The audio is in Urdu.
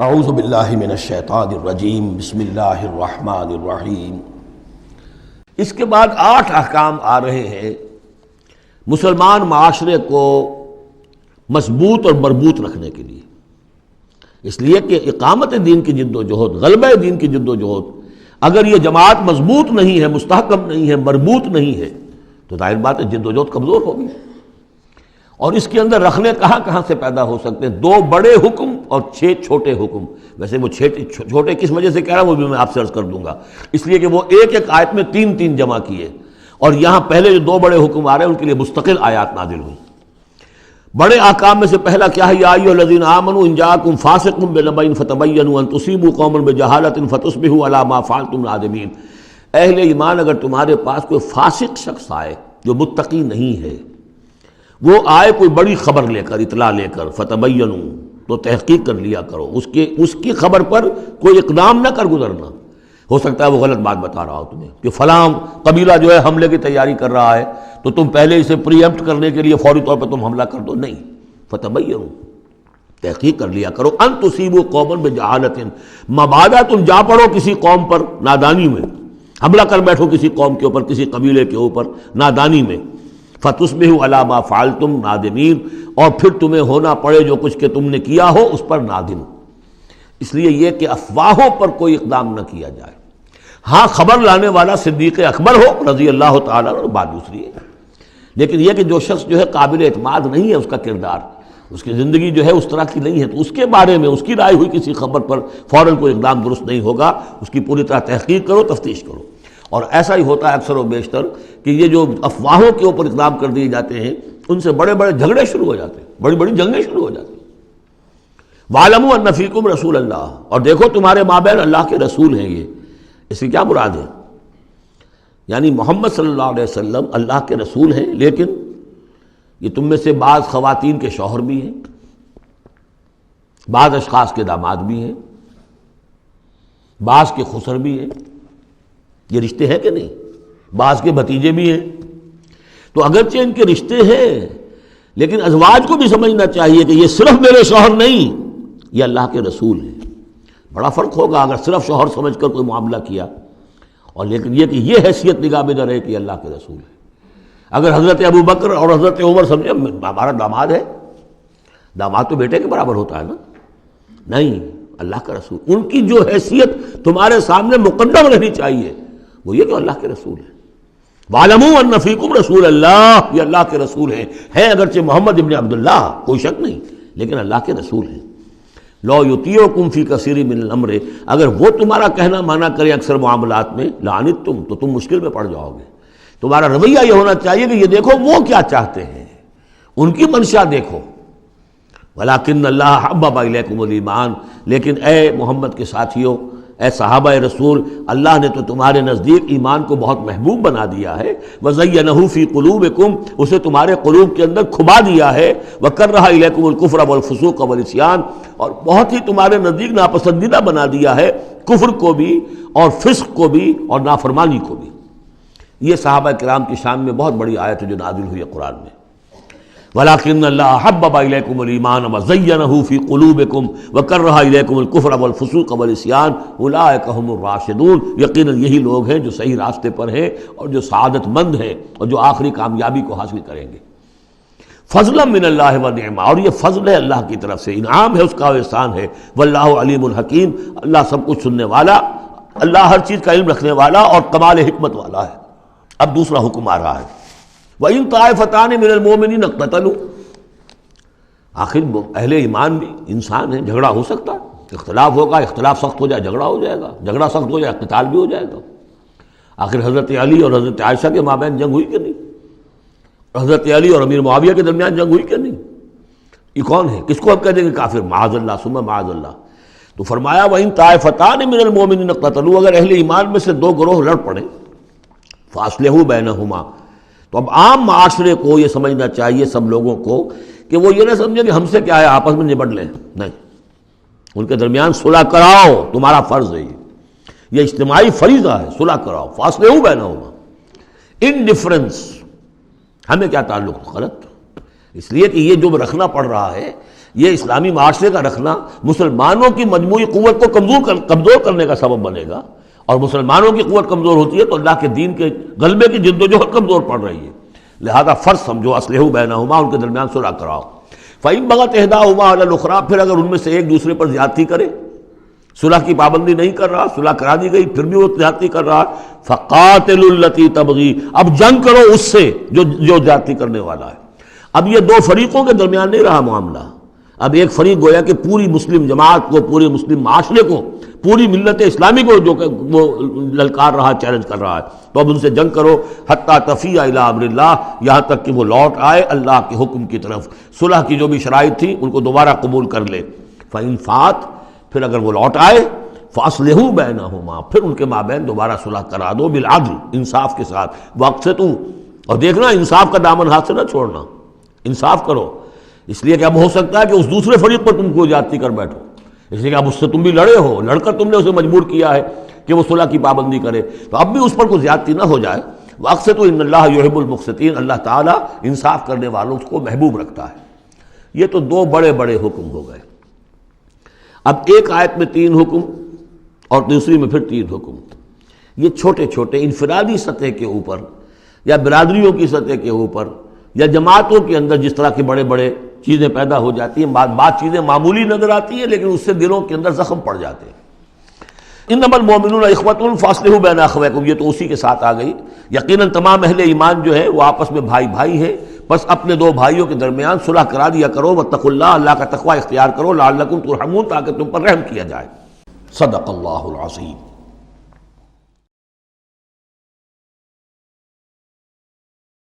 اعوذ باللہ من الشیطان الرجیم بسم اللہ الرحمن الرحیم۔ اس کے بعد 8 احکام آ رہے ہیں مسلمان معاشرے کو مضبوط اور مربوط رکھنے کے لیے، اس لیے کہ اقامت دین کی جد و جہد، غلبہ دین کی جد و جہد، اگر یہ جماعت مضبوط نہیں ہے، مستحکم نہیں ہے، مربوط نہیں ہے تو ظاہر بات ہے جد و جہد کمزور ہوگی۔ اور اس کے اندر رکھنے کہاں سے پیدا ہو سکتے ہیں؟ 2 بڑے حکم اور 6 چھوٹے حکم۔ ویسے وہ چھوٹے کس وجہ سے کہہ رہا ہوں وہ بھی میں آپ سے عرض کر دوں گا، اس لیے کہ وہ ایک آیت میں 3 جمع کیے، اور یہاں پہلے جو 2 بڑے حکم آ رہے ہیں ان کے لیے مستقل آیات نازل ہوئی۔ بڑے احکام میں سے پہلا کیا ہے؟ یا ایھا الذین آمنوا ان جاءکم فاسق بنبأ فتبینوا ان تصیبوا قوما بجہالۃ فتصبحوا علی ما فعلتم نادمین۔ اہل ایمان، اگر تمہارے پاس کوئی فاسق شخص آئے جو متقی نہیں ہے، وہ آئے کوئی بڑی خبر لے کر، اطلاع لے کر، فتبینوا، تو تحقیق کر لیا کرو، اس کی خبر پر کوئی اقدام نہ کر گزرنا۔ ہو سکتا ہے وہ غلط بات بتا رہا ہو تمہیں کہ فلاں قبیلہ جو ہے حملے کی تیاری کر رہا ہے، تو تم پہلے اسے پری ایمپٹ کرنے کے لیے فوری طور پر تم حملہ کر دو، نہیں، فتبینوا، تحقیق کر لیا کرو، ان تصیبوا قوما بجہالۃ، مبادا تم جا پڑو کسی قوم پر نادانی میں، حملہ کر بیٹھو کسی قوم کے اوپر، کسی قبیلے کے اوپر نادانی میں، فتصبحوا علی ما فعلتم نادمین، اور پھر تمہیں ہونا پڑے جو کچھ کہ تم نے کیا ہو اس پر نادم۔ اس لیے یہ کہ افواہوں پر کوئی اقدام نہ کیا جائے۔ ہاں، خبر لانے والا صدیق اکبر ہو رضی اللہ تعالیٰ عنہ، بات دوسری ہے، لیکن یہ کہ جو شخص جو ہے قابل اعتماد نہیں ہے، اس کا کردار، اس کی زندگی جو ہے اس طرح کی نہیں ہے، تو اس کے بارے میں اس کی رائے ہوئی کسی خبر پر فوراً کوئی اقدام درست نہیں ہوگا۔ اس کی پوری طرح تحقیق کرو، تفتیش کرو۔ اور ایسا ہی ہوتا ہے اکثر و بیشتر کہ یہ جو افواہوں کے اوپر اقدام کر دیے جاتے ہیں، ان سے بڑے بڑے جھگڑے شروع ہو جاتے ہیں، بڑی بڑی جنگیں شروع ہو جاتی ہیں۔ وَاعْلَمُوا أَنَّ فِيكُمْ رَسُولَ اللَّهِ، اور دیکھو تمہارے مابین اللہ کے رسول ہیں۔ یہ اس سے کیا مراد ہے؟ یعنی محمد صلی اللہ علیہ وسلم اللہ کے رسول ہیں، لیکن یہ تم میں سے بعض خواتین کے شوہر بھی ہیں، بعض اشخاص کے داماد بھی ہیں، بعض کے خسر بھی ہیں۔ یہ رشتے ہیں کہ نہیں؟ بعض کے بھتیجے بھی ہیں۔ تو اگرچہ ان کے رشتے ہیں، لیکن ازواج کو بھی سمجھنا چاہیے کہ یہ صرف میرے شوہر نہیں، یہ اللہ کے رسول ہیں۔ بڑا فرق ہوگا اگر صرف شوہر سمجھ کر کوئی معاملہ کیا، اور لیکن یہ کہ یہ حیثیت نگاہ میں نہ رہے کہ یہ اللہ کے رسول ہے۔ اگر حضرت ابو بکر اور حضرت عمر سمجھے ہمارا داماد ہے، داماد تو بیٹے کے برابر ہوتا ہے نا، نہیں، اللہ کا رسول، ان کی جو حیثیت تمہارے سامنے مقدم رہنی چاہیے وہ یہ کہ اللہ کے رسول ہیں۔ وَاعْلَمُوا أَنَّ فِيكُمْ رَسُولَ اللَّهِ، یہ اللہ کے رسول ہیں اگرچہ محمد ابن عبداللہ، کوئی شک نہیں، لیکن اللہ کے رسول ہیں۔ لَوْ يُطِيعُكُمْ فِي كَثِيرٍ مِّنَ الْأَمْرِ، اگر وہ تمہارا کہنا مانا کرے اکثر معاملات میں، لَعَنِتُّمْ، تو تم مشکل میں پڑ جاؤ گے۔ تمہارا رویہ یہ ہونا چاہیے کہ یہ دیکھو وہ کیا چاہتے ہیں، ان کی منشا دیکھو۔ وَلَٰكِنَّ اللَّهَ حَبَّبَ إِلَيْكُمُ الْإِيمَانَ، لیکن اے محمد کے ساتھیوں، اے صحابہ رسول، اللہ نے تو تمہارے نزدیک ایمان کو بہت محبوب بنا دیا ہے۔ وَزَيَّنَهُ فِي قُلُوبِكُمْ، اسے تمہارے قلوب کے اندر کھبا دیا ہے۔ وَكَرَّهَ إِلَيْكُمُ الْكُفْرَ وَالْفُسُوقَ وَالْعِصْيَانَ، اور بہت ہی تمہارے نزدیک ناپسندیدہ بنا دیا ہے کفر کو بھی اور فسق کو بھی اور نافرمانی کو بھی۔ یہ صحابہ کرام کی شان میں بہت بڑی آیت ہے جو نازل ہوئی ہے قرآن میں۔ وَلَٰكِنَّ اللَّهَ حَبَّبَ إِلَيْكُمُ الْإِيمَانَ وَزَيَّنَهُ فِي قُلُوبِكُمْ وَكَرَّهَ إِلَيْكُمُ الْكُفْرَ وَالْفُسُوقَ وَالْعِصْيَانَ أُولَٰئِكَ هُمُ الرَّاشِدُونَ، یقیناً یہی لوگ ہیں جو صحیح راستے پر ہیں اور جو سعادت مند ہیں اور جو آخری کامیابی کو حاصل کریں گے۔ فضلا من اللہ ونعما، اور یہ فضل ہے اللہ کی طرف سے، انعام ہے اس کا، احسان ہے۔ واللہ علیم الحکیم، اللہ سب کچھ سننے والا، اللہ ہر چیز کا علم رکھنے والا اور کمال حکمت والا ہے۔ اب دوسرا حکم آ رہا ہے، وَإِن طَائِفَتَانِ مِنَ الْمُؤْمِنِينَ اقْتَتَلُوا، آخر اہل ایمان بھی انسان ہیں، جھگڑا ہو سکتا ہے، اختلاف ہوگا، اختلاف سخت ہو جائے جھگڑا ہو جائے گا، جھگڑا سخت ہو جائے قتال بھی ہو جائے گا۔ آخر حضرت علی اور حضرت عائشہ کے مابین جنگ ہوئی کہ نہیں؟ حضرت علی اور امیر معاویہ کے درمیان جنگ ہوئی کہ نہیں؟ یہ کون ہے؟ کس کو ہم کہہ دیں گے کافر؟ معاذ اللہ ثم معاذ اللہ۔ تو فرمایا وَإِن طَائِفَتَانِ مِنَ الْمُؤْمِنِينَ اقْتَتَلُوا، اگر اہل ایمان میں سے 2 گروہ لڑ پڑیں، فَأَصْلِحُوا بَيْنَهُمَا، تو اب عام معاشرے کو یہ سمجھنا چاہیے، سب لوگوں کو، کہ وہ یہ نہ سمجھے کہ ہم سے کیا ہے، آپس میں نبٹ لیں، نہیں، ان کے درمیان صلح کراؤ، تمہارا فرض ہے، یہ اجتماعی فریضہ ہے، صلح کراؤ۔ فَأَصْلِحُوا بَيْنَهُمَا، انڈیفرنس ہمیں کیا تعلق؟ غلط، اس لیے کہ یہ جو رکھنا پڑ رہا ہے، یہ اسلامی معاشرے کا رکھنا مسلمانوں کی مجموعی قوت کو کمزور کرنے کا سبب بنے گا، اور مسلمانوں کی قوت کمزور ہوتی ہے تو اللہ کے دین کے غلبے کی جد و جہد کمزور پڑ رہی ہے۔ لہذا فرض سمجھو اصلحوا بینہما، ان کے درمیان صلح کراؤ۔ فَإِن بَغَتْ إِحْدَاهُمَا عَلَى الْأُخْرَىٰ، پھر اگر ان میں سے ایک دوسرے پر زیادتی کرے، صلح کی پابندی نہیں کر رہا، صلح کرا دی گئی پھر بھی وہ زیادتی کر رہا، فَقَاتِلُوا الَّتِي تَبْغِي، اب جنگ کرو اس سے جو زیادتی کرنے والا ہے۔ اب یہ دو فریقوں کے درمیان نہیں رہا معاملہ، اب ایک فریق گویا کہ پوری مسلم جماعت کو، پورے مسلم معاشرے کو، پوری ملت اسلامی کو جو کہ وہ للکار رہا، چیلنج کر رہا ہے، تو اب ان سے جنگ کرو حتیٰ تفیء الی امر اللہ، یہاں تک کہ وہ لوٹ آئے اللہ کے حکم کی طرف۔ صلح کی جو بھی شرائط تھی ان کو دوبارہ قبول کر لے۔ فإن فات، پھر اگر وہ لوٹ آئے، فاصلحوا بینہما، پھر ان کے مابین دوبارہ صلح کرا دو، بالعدل، انصاف کے ساتھ، واقسطوا، اور دیکھنا انصاف کا دامن ہاتھ سے نہ چھوڑنا، انصاف کرو، اس لیے کہ اب ہو سکتا ہے کہ اس دوسرے فریق پر تم کو زیادتی کر بیٹھو، اس لیے کہ اب اس سے تم بھی لڑے ہو، لڑ کر تم نے اسے مجبور کیا ہے کہ وہ صلح کی پابندی کرے، تو اب بھی اس پر کوئی زیادتی نہ ہو جائے۔ واقسطوا ان اللہ یحب المقسطین، اللہ تعالیٰ انصاف کرنے والوں کو محبوب رکھتا ہے۔ یہ تو دو بڑے بڑے حکم ہو گئے۔ اب ایک آیت میں 3 حکم اور دوسری میں پھر 3 حکم، یہ چھوٹے چھوٹے انفرادی سطح کے اوپر یا برادریوں کی سطح کے اوپر یا جماعتوں کے اندر جس طرح کے بڑے بڑے چیزیں پیدا ہو جاتی ہیں، بعض چیزیں معمولی نظر آتی ہیں لیکن اس سے دلوں کے اندر زخم پڑ جاتے ہیں۔ انما المؤمنون اخوة فاصلحوا بین اخویکم، یہ تو اسی کے ساتھ آ گئی۔ یقیناً تمام اہل ایمان جو ہے وہ آپس میں بھائی بھائی ہے، بس اپنے دو بھائیوں کے درمیان صلح کرا دیا کرو، واتقوا اللہ، اللہ کا تقوی اختیار کرو، لعلکم ترحمون، تاکہ تم پر رحم کیا جائے۔ صدق اللہ العظیم۔